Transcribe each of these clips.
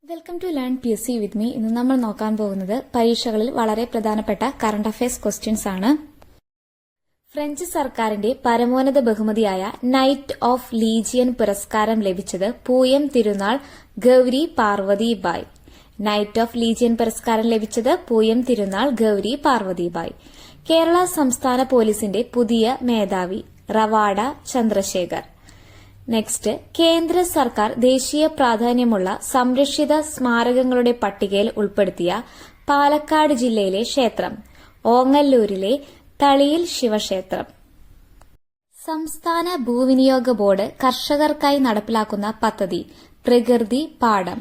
Welcome to learn PSC with me. ഇന്ന് നമ്മൾ നോക്കാൻ പോകുന്നത് പരീക്ഷകളിൽ വളരെ പ്രധാനപ്പെട്ട കറണ്ട് അഫയേഴ്സ് ക്വസ്റ്റ്യൻസ് ആണ്. ഫ്രഞ്ച് സർക്കാരിന്റെ പരമോന്നത ബഹുമതിയായ നൈറ്റ് ഓഫ് ലീജിയൻ പുരസ്കാരം ലഭിച്ചത് പൂയം തിരുനാൾ Gauri Parvathibai. Knight of legion പുരസ്കാരം ലഭിച്ചത് പൂയം തിരുനാൾ ഗൌരി പാർവതിബായ്. കേരള സംസ്ഥാന പോലീസിന്റെ പുതിയ മേധാവി റവാഡ ചന്ദ്രശേഖർ. നെക്സ്റ്റ്, കേന്ദ്ര സർക്കാർ ദേശീയ പ്രാധാന്യമുള്ള സംരക്ഷിത സ്മാരകങ്ങളുടെ പട്ടികയിൽ ഉൾപ്പെടുത്തിയ പാലക്കാട് ജില്ലയിലെ ക്ഷേത്രം ഓങ്ങല്ലൂരിലെ തളിയിൽ ശിവക്ഷേത്രം. സംസ്ഥാന ഭൂവിനിയോഗ ബോർഡ് കർഷകർക്കായി നടപ്പിലാക്കുന്ന പദ്ധതി പ്രകൃതി പാഠം.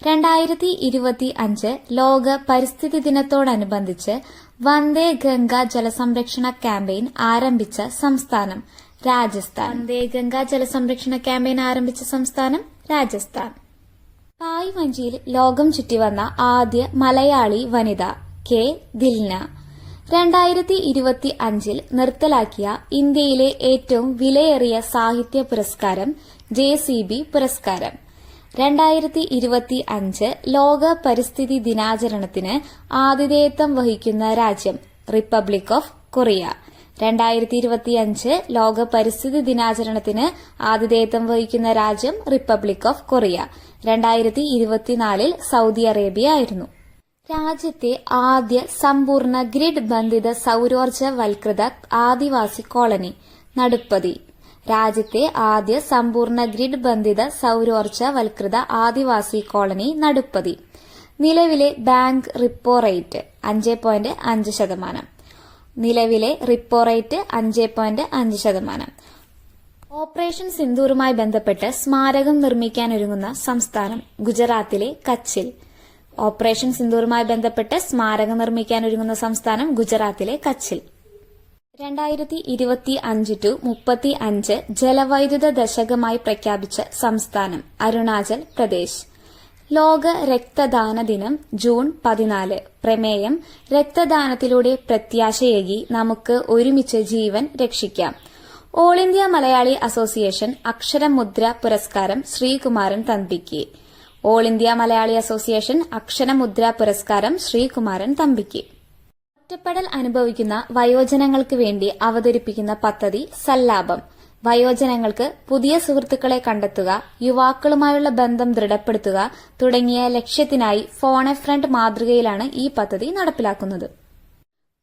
2025 ലോക പരിസ്ഥിതി ദിനത്തോടനുബന്ധിച്ച് വന്ദേ ഗംഗ ജലസംരക്ഷണ ക്യാമ്പയിൻ ആരംഭിച്ച സംസ്ഥാനം രാജസ്ഥാൻ. വന്ദേ ഗംഗ ജലസംരക്ഷണ ക്യാമ്പയിൻ ആരംഭിച്ച സംസ്ഥാനം രാജസ്ഥാൻ. പായ് വഞ്ചിയിൽ ലോകം ചുറ്റിവന്ന ആദ്യ മലയാളി വനിത കെ ദിൽന. 2025 നിർത്തലാക്കിയ ഇന്ത്യയിലെ ഏറ്റവും വിലയേറിയ സാഹിത്യ പുരസ്കാരം JCB പുരസ്കാരം. 2025 ലോക പരിസ്ഥിതി ദിനാചരണത്തിന് ആതിഥേയത്വം വഹിക്കുന്ന രാജ്യം റിപ്പബ്ലിക് ഓഫ് കൊറിയ. 2025 ലോക പരിസ്ഥിതി ദിനാചരണത്തിന് ആതിഥേയത്വം വഹിക്കുന്ന രാജ്യം republic of Korea. 2024 Saudi Arabia ആയിരുന്നു. രാജ്യത്തെ ആദ്യ സമ്പൂർണ്ണ ഗ്രിഡ് ബന്ധിത സൌരോർജ്ജവൽകൃത ആദിവാസി കോളനി നടുപ്പതി. രാജ്യത്തെ ആദ്യ സമ്പൂർണ്ണ ഗ്രിഡ് ബന്ധിത സൌരോർജ്ജവൽകൃത ആദിവാസി കോളനി നടുപ്പതി. നിലവിലെ ബാങ്ക് റിപ്പോ റേറ്റ് 5.5%. നിലവിലെ റിപ്പോ റേറ്റ് 5.5%. ഓപ്പറേഷൻ സിന്ദൂറുമായി ബന്ധപ്പെട്ട് സ്മാരകം നിർമ്മിക്കാനൊരുങ്ങുന്ന സംസ്ഥാനം ഗുജറാത്തിലെ കച്ചിൽ. ഓപ്പറേഷൻ സിന്ദൂറുമായി ബന്ധപ്പെട്ട് സ്മാരകം നിർമ്മിക്കാനൊരുങ്ങുന്ന സംസ്ഥാനം ഗുജറാത്തിലെ കച്ചിൽ. 2025 to 35 ജലവൈദ്യുത ദശകമായി പ്രഖ്യാപിച്ച സംസ്ഥാനം അരുണാചൽ പ്രദേശ്. ലോക രക്തദാന ദിനം ജൂൺ 14. പ്രമേയം രക്തദാനത്തിലൂടെ പ്രത്യാശയേകി നമുക്ക് ഒരുമിച്ച് ജീവൻ രക്ഷിക്കാം. All India Malayali association Aksharamudra പുരസ്കാരം ശ്രീകുമാരൻ തമ്പിക്ക്. All India Malayali association Aksharamudra പുരസ്കാരം ശ്രീകുമാരൻ തമ്പിക്ക്. ഒറ്റപ്പെടൽ അനുഭവിക്കുന്ന വയോജനങ്ങൾക്ക് വേണ്ടി അവതരിപ്പിക്കുന്ന പദ്ധതി സല്ലാപം. വയോജനങ്ങൾക്ക് പുതിയ സുഹൃത്തുക്കളെ കണ്ടെത്തുക, യുവാക്കളുമായുള്ള ബന്ധം ദൃഢപ്പെടുത്തുക തുടങ്ങിയ ലക്ഷ്യത്തിനായി ഫോൺ എ ഫ്രണ്ട് മാതൃകയിലാണ് ഈ പദ്ധതി നടപ്പിലാക്കുന്നത്.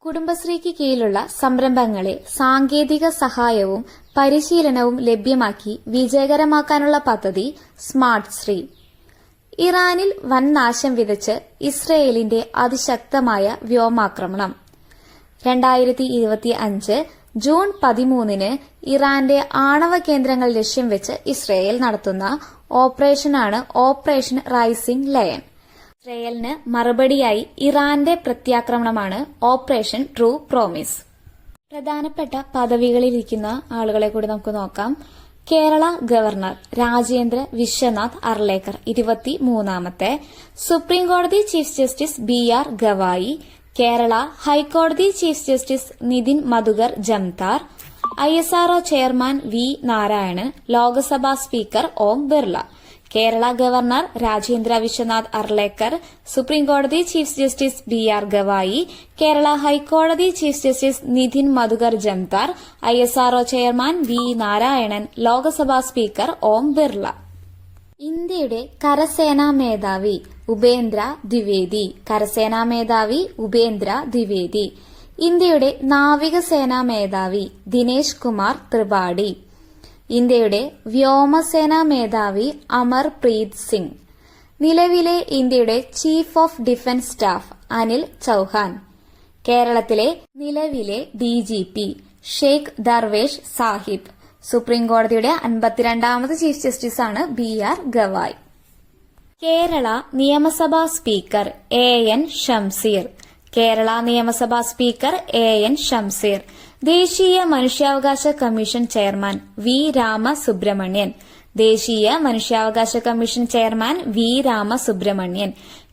കുടുംബശ്രീക്ക് കീഴിലുള്ള സംരംഭങ്ങളെ സാങ്കേതിക സഹായവും പരിശീലനവും ലഭ്യമാക്കി വിജയകരമാക്കാനുള്ള പദ്ധതി സ്മാർട്ട് ശ്രീ. ഇറാനിൽ വൻ നാശം വിതച്ച് ഇസ്രയേലിന്റെ അതിശക്തമായ വ്യോമാക്രമണം. 2025 ജൂൺ 13 ഇറാന്റെ ആണവ കേന്ദ്രങ്ങൾ ലക്ഷ്യം വെച്ച് ഇസ്രയേൽ നടത്തുന്ന ഓപ്പറേഷനാണ് ഓപ്പറേഷൻ റൈസിംഗ് ലയൺ. ഇസ്രയേലിന് മറുപടിയായി ഇറാന്റെ പ്രത്യാക്രമണമാണ് ഓപ്പറേഷൻ ട്രൂ പ്രോമിസ്. പ്രധാനപ്പെട്ട പദവികളിലിരിക്കുന്ന ആളുകളെ കൂടി നമുക്ക് നോക്കാം. കേരള ഗവർണർ രാജേന്ദ്ര വിശ്വനാഥ് അർലേക്കർ 23ാമത്തെ. സുപ്രീം കോടതി chief justice BR Gavai. Kerala ഹൈക്കോടതി chief justice Nitin Madhukar Jamdar. ISRO chairman V Narayanan. Lok Sabha speaker Om Birla. Kerala governor Rajendra Vishwanath Arlekar. Supreme കോടതി chief justice BR Gavai. Kerala ഹൈക്കോടതി chief justice Nitin Madhukar Jamdar. ISRO chairman V Narayanan. Lok Sabha speaker Om Birla. ഇന്ത്യയുടെ കരസേനാ മേധാവി ഉപേന്ദ്ര ദ്വിവേദി. കരസേനാ മേധാവി ഉപേന്ദ്ര ദ്വിവേദി. ഇന്ത്യയുടെ നാവികസേനാ മേധാവി ദിനേശ് കുമാർ ത്രിപാഠി. ഇന്ത്യയുടെ വ്യോമസേനാ മേധാവി അമർപ്രീത് സിംഗ്. നിലവിലെ ഇന്ത്യയുടെ chief of defence staff Anil Chauhan. കേരളത്തിലെ നിലവിലെ DGP ഷെയ്ഖ് ദർവേഷ് സാഹിബ്. സുപ്രീം കോടതിയുടെ 52ാമത് ചീഫ് ജസ്റ്റിസാണ് BR ഗവായ്. കേരള നിയമസഭാ സ്പീക്കർ AN ഷംസീർ. കേരള നിയമസഭാ സ്പീക്കർ AN ഷംസീർ. ദേശീയ മനുഷ്യാവകാശ കമ്മീഷൻ ചെയർമാൻ V രാമസുബ്രഹ്മണ്യൻ. ദേശീയ മനുഷ്യാവകാശ commission chairman V Ramasubramanian.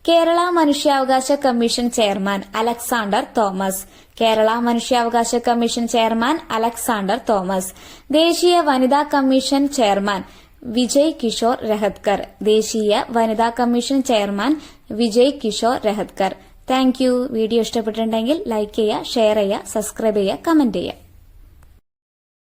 Kerala മനുഷ്യാവകാശ കമ്മീഷൻ ചെയർമാൻ അലക്സാണ്ടർ തോമസ്. കേരള മനുഷ്യാവകാശ കമ്മീഷൻ ചെയർമാൻ അലക്സാണ്ടർ തോമസ്. ദേശീയ വനിതാ കമ്മീഷൻ ചെയർമാൻ വിജയ് കിഷോർ രഹത്കർ. ദേശീയ വനിതാ commission chairman Vijay Kishore Rahatkar. Thank you. Video ഇഷ്ടപ്പെട്ടിട്ടുണ്ടെങ്കിൽ ലൈക്ക് ചെയ്യുക, ഷെയർ ചെയ്യുക, സബ്സ്ക്രൈബ് ചെയ്യുക, കമന്റ് ചെയ്യുക.